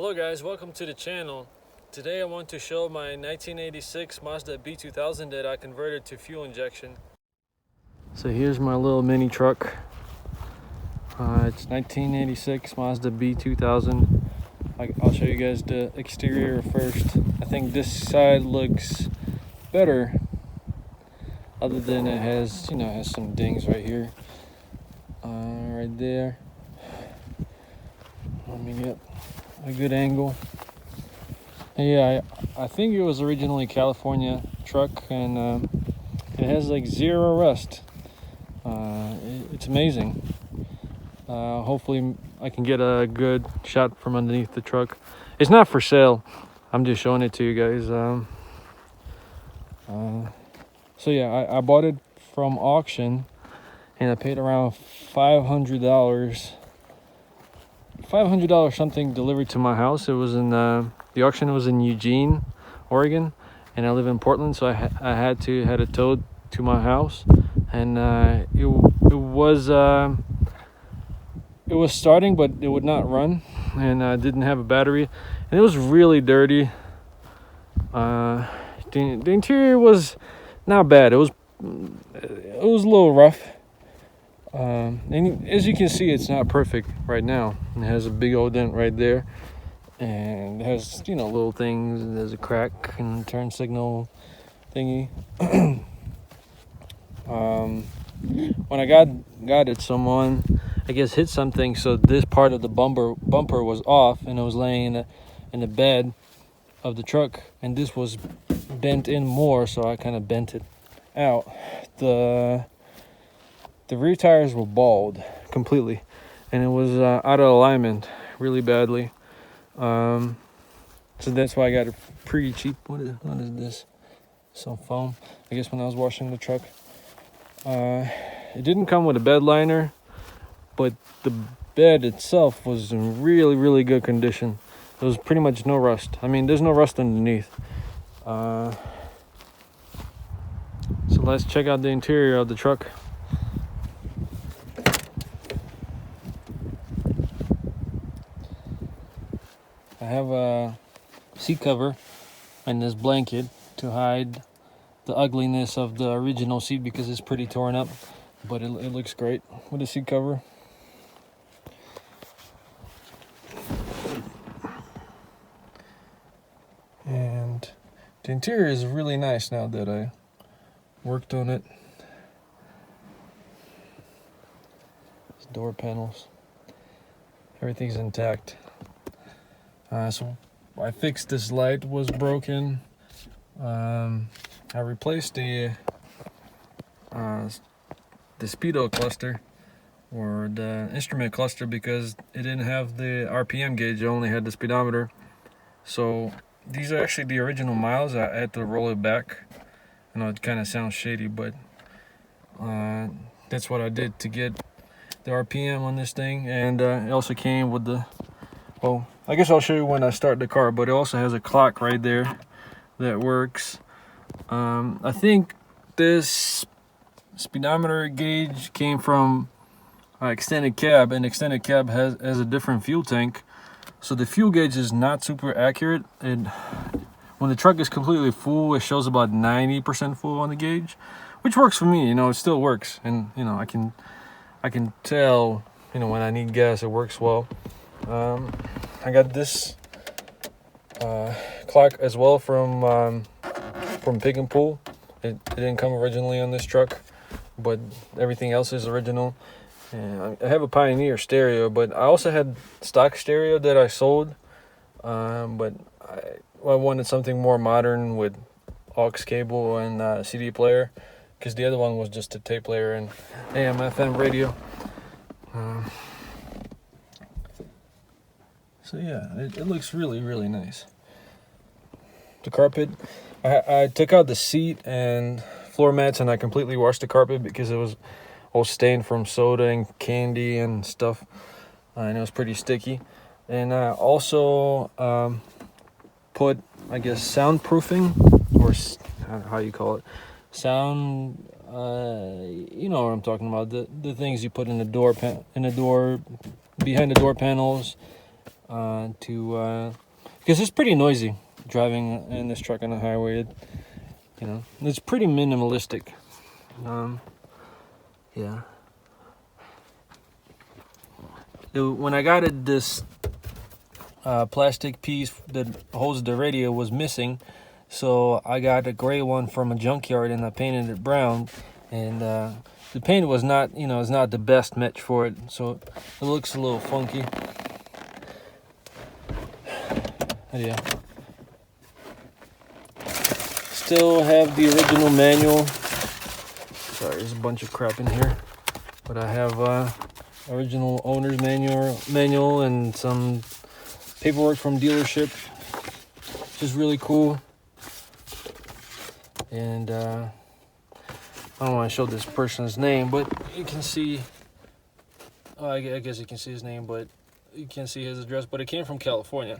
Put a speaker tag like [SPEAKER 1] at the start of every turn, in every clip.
[SPEAKER 1] Hello guys, welcome to the channel. Today I want to show my 1986 Mazda B2000 that I converted to fuel injection. So here's my little mini truck. It's 1986 Mazda B2000. I'll show you guys the exterior first. I think this side looks better, other than it has, it has some dings right here, right there. Let me get a good angle. Yeah, I think it was originally a California truck, and it has like zero rust. It's amazing. Hopefully I can get a good shot from underneath the truck. It's not for sale, I'm just showing it to you guys. So yeah, I bought it from auction, and I paid around $500 something delivered to my house. It was in the auction was in Eugene, Oregon, and I live in Portland, so I had it towed to my house, and it was starting, but it would not run, and didn't have a battery, and it was really dirty. The interior was not bad. It was a little rough. And as you can see, it's not perfect right now. It has a big old dent right there, and it has little things. There's a crack and turn signal thingy. When I got it, someone I guess hit something, so this part of the bumper was off, and it was laying in the bed of the truck, and this was bent in more, so I kind of bent it out. The rear tires were bald completely, and it was out of alignment really badly. So that's why I got it pretty cheap. What is this? Some foam, I guess, when I was washing the truck. It didn't come with a bed liner, but the bed itself was in really good condition. There was pretty much no rust. I mean, there's no rust underneath. So let's check out the interior of the truck. I have a seat cover and this blanket to hide the ugliness of the original seat, because it's pretty torn up, but it looks great with the seat cover. And the interior is really nice now that I worked on it. These door panels, everything's intact. So I fixed this light, was broken. I replaced the speedo cluster, or the instrument cluster, because it didn't have the RPM gauge. It only had the speedometer. So these are actually the original miles. I had to roll it back. I know it kind of sounds shady, but that's what I did to get the RPM on this thing. And it also came with the, well, I guess I'll show you when I start the car, but it also has a clock right there that works. I think this speedometer gauge came from extended cab, and extended cab has a different fuel tank, so the fuel gauge is not super accurate. And when the truck is completely full, it shows about 90% full on the gauge, which works for me. It still works, and I can tell when I need gas, it works well. I got this clock as well from Pig and Pool. It didn't come originally on this truck, but everything else is original. And I have a Pioneer stereo, but I also had stock stereo that I sold. But I wanted something more modern with aux cable and CD player, because the other one was just a tape player and AM/FM radio. So yeah, it looks really nice. The carpet, I took out the seat and floor mats, and I completely washed the carpet because it was all stained from soda and candy and stuff, and it was pretty sticky. And I also put, I guess, soundproofing, or how you call it, sound. You know what I'm talking about. The things you put in the door behind the door panels. because it's pretty noisy driving in this truck on the highway. It's pretty minimalistic. Yeah. When I got it, this plastic piece that holds the radio was missing, so I got a gray one from a junkyard and I painted it brown. And the paint was not, it's not the best match for it, so it looks a little funky. Yeah. Still have the original manual. Sorry, there's a bunch of crap in here, but I have original owner's manual and some paperwork from dealership, which is really cool. And I don't want to show this person's name, but you can see, I guess you can see his name, but you can't see his address, but it came from California.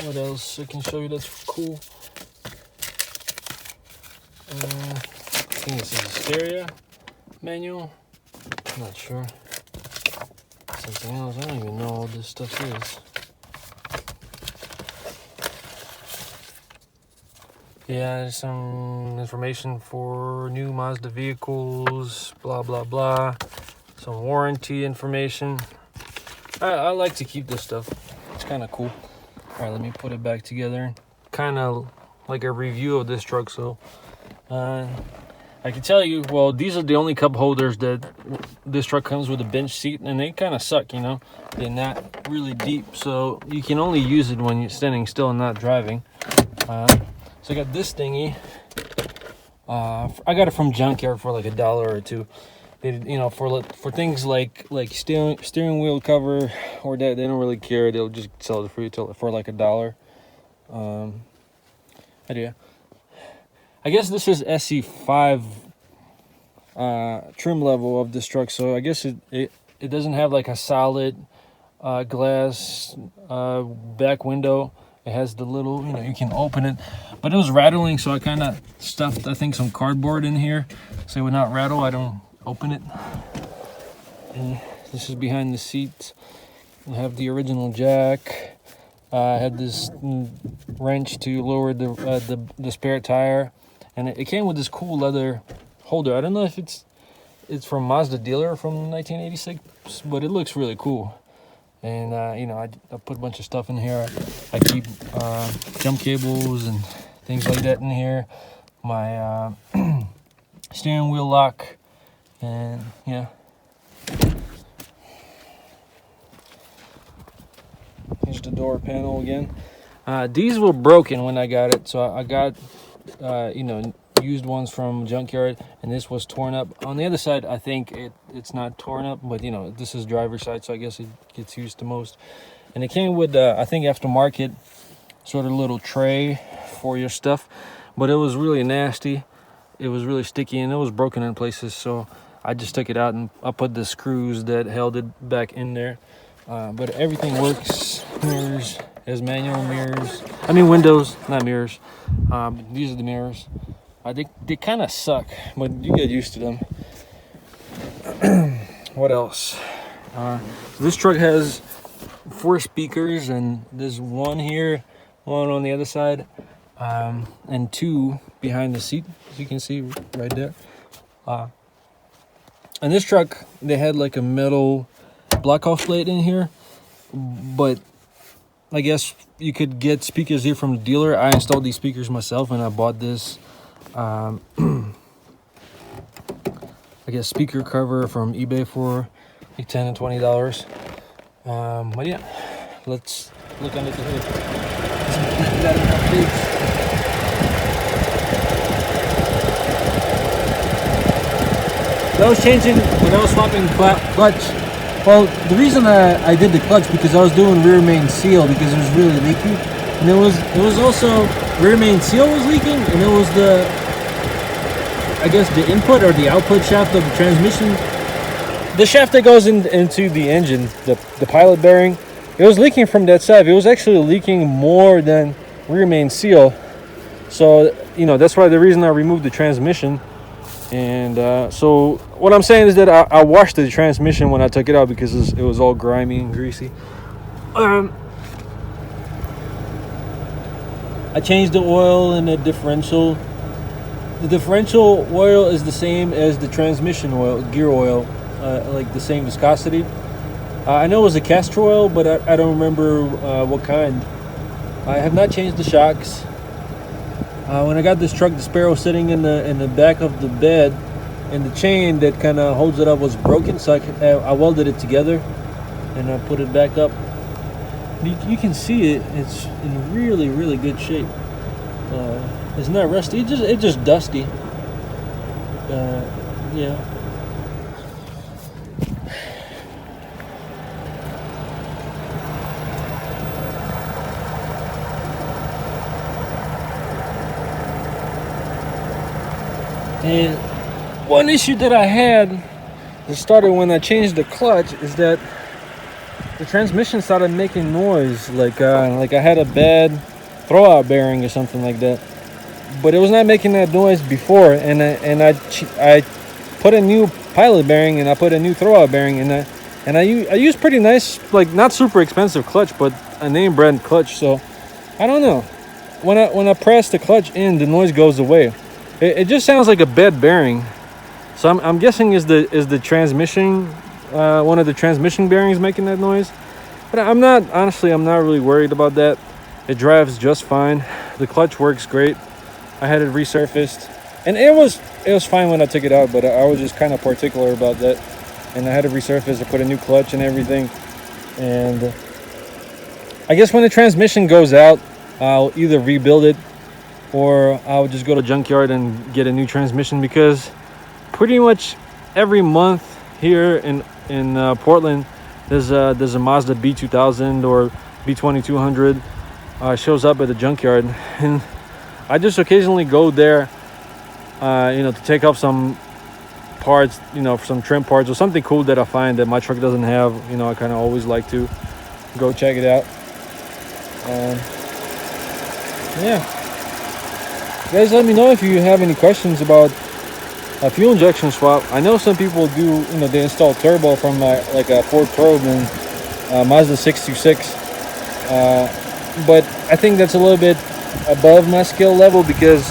[SPEAKER 1] What else I can show you that's cool? I think this is a stereo manual. I'm not sure. Something else. I don't even know what this stuff is. Yeah, there's some information for new Mazda vehicles, blah, blah, blah. Some warranty information. I like to keep this stuff. It's kind of cool. All right, let me put it back together. Kind of like a review of this truck. So I can tell you, well, these are the only cup holders that this truck comes with a bench seat, and they kind of suck, They're not really deep, so you can only use it when you're standing still and not driving. So I got this thingy. I got it from junkyard for like $1 or $2. They, for things like steering wheel cover or that, they don't really care. They'll just sell it for you for like $1. Yeah. I guess this is SE5 trim level of this truck, so I guess it doesn't have like a solid glass back window. It has the little, you can open it, but it was rattling, so I kind of stuffed, I think, some cardboard in here so it would not rattle. I don't open it. And this is behind the seat. I have the original jack. I had this wrench to lower the spare tire, and it came with this cool leather holder. I don't know if it's from Mazda dealer from 1986, but it looks really cool. And I put a bunch of stuff in here. I keep jump cables and things like that in here. My steering wheel lock, and yeah. Here's the door panel again. These were broken when I got it, so I got used ones from junkyard, and this was torn up. On the other side, I think it's not torn up, but this is driver's side, so I guess it gets used the most. And it came with I think aftermarket sort of little tray for your stuff, but it was really nasty. It was really sticky, and it was broken in places, so I just took it out and I put the screws that held it back in there. But everything works. Mirrors, has manual mirrors. I mean windows, not mirrors. These are the mirrors. They kind of suck, but you get used to them. What else? This truck has 4 speakers, and there's one here, one on the other side, and 2 behind the seat, as you can see right there. And this truck, they had like a metal block off plate in here, but I guess you could get speakers here from the dealer. I installed these speakers myself, and I bought this I guess speaker cover from eBay for like $10 and $20. But yeah, let's look under the hood. I was changing when I was swapping clutch. Well, the reason I did the clutch because I was doing rear main seal because it was really leaky, and it was also rear main seal was leaking, and it was I guess the input or the output shaft of the transmission, the shaft that goes into the engine, the pilot bearing. It was leaking from that side. It was actually leaking more than rear main seal. So that's why the reason I removed the transmission. And so what I'm saying is that I washed the transmission when I took it out because it was all grimy and greasy. I changed the oil in the differential. The differential oil is the same as the transmission oil, gear oil, like the same viscosity. I know it was a castor oil, but I don't remember what kind. I have not changed the shocks. When I got this truck, the Sparrow sitting in the back of the bed, and the chain that kind of holds it up was broken, so I welded it together, and I put it back up. You can see it; it's in really, really good shape. It's not rusty; it's just dusty. Yeah. And one issue that I had that started when I changed the clutch is that the transmission started making noise, like I had a bad throwout bearing or something like that. But it was not making that noise before, and I put a new pilot bearing and I put a new throwout bearing, and I use pretty nice, like not super expensive clutch, but a name brand clutch. So I don't know. When I press the clutch in, the noise goes away. It just sounds like a bad bearing. So I'm guessing is the transmission, one of the transmission bearings making that noise. But I'm not really worried about that. It drives just fine. The clutch works great. I had it resurfaced, and it was fine when I took it out, but I was just kind of particular about that. And I had it resurfaced. I put a new clutch and everything. And I guess when the transmission goes out, I'll either rebuild it, or I'll just go to junkyard and get a new transmission, because pretty much every month here in Portland there's a Mazda B2000 or B2200 shows up at the junkyard, and I just occasionally go there to take off some parts, some trim parts or something cool that I find that my truck doesn't have. I kind of always like to go check it out. Yeah. Guys, let me know if you have any questions about a fuel injection swap. I know some people do, they install turbo from like a Ford Probe and Mazda 626. But I think that's a little bit above my skill level, because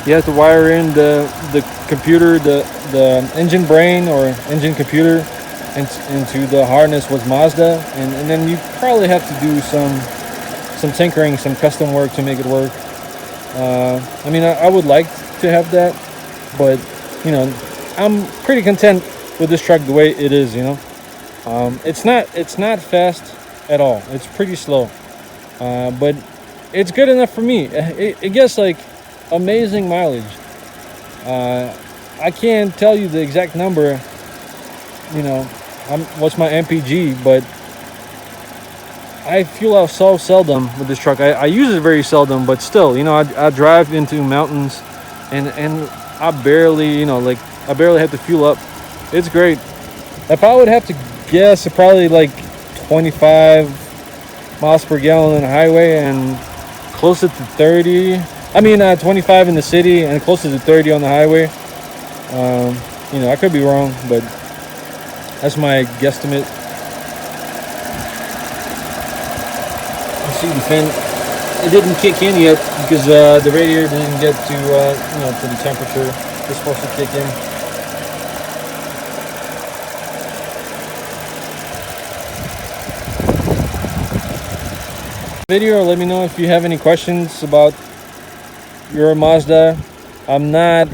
[SPEAKER 1] you have to wire in the computer, the engine brain or engine computer into the harness with Mazda, and then you probably have to do some tinkering, some custom work to make it work. I would like to have that, but I'm pretty content with this truck the way it is. It's not fast at all. It's pretty slow, but it's good enough for me. It gets like amazing mileage. I can't tell you the exact number. What's my MPG, but I fuel out so seldom with this truck. I use it very seldom, but still, I drive into mountains, and I barely, I barely have to fuel up. It's great. If I would have to guess, probably like 25 miles per gallon on the highway and closer to 30. 25 in the city and closer to 30 on the highway. I could be wrong, but that's my guesstimate. See the fan, it didn't kick in yet because the radiator didn't get to to the temperature it's supposed to kick in. Video, let me know if you have any questions about your Mazda. I'm not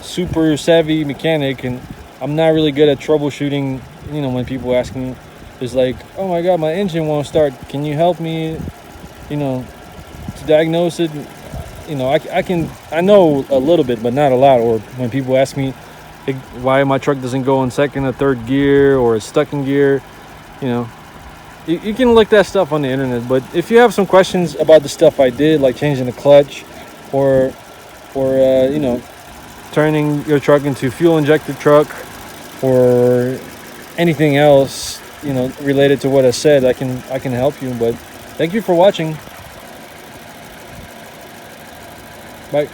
[SPEAKER 1] super savvy mechanic, and I'm not really good at troubleshooting. When people ask me, it's like, oh my god, my engine won't start, can you help me to diagnose it? I know a little bit, but not a lot. Or when people ask me why my truck doesn't go in second or third gear, or it's stuck in gear, you can look that stuff on the internet. But if you have some questions about the stuff I did, like changing the clutch, or turning your truck into a fuel injected truck, or anything else related to what I said, I can help you. But thank you for watching. Bye.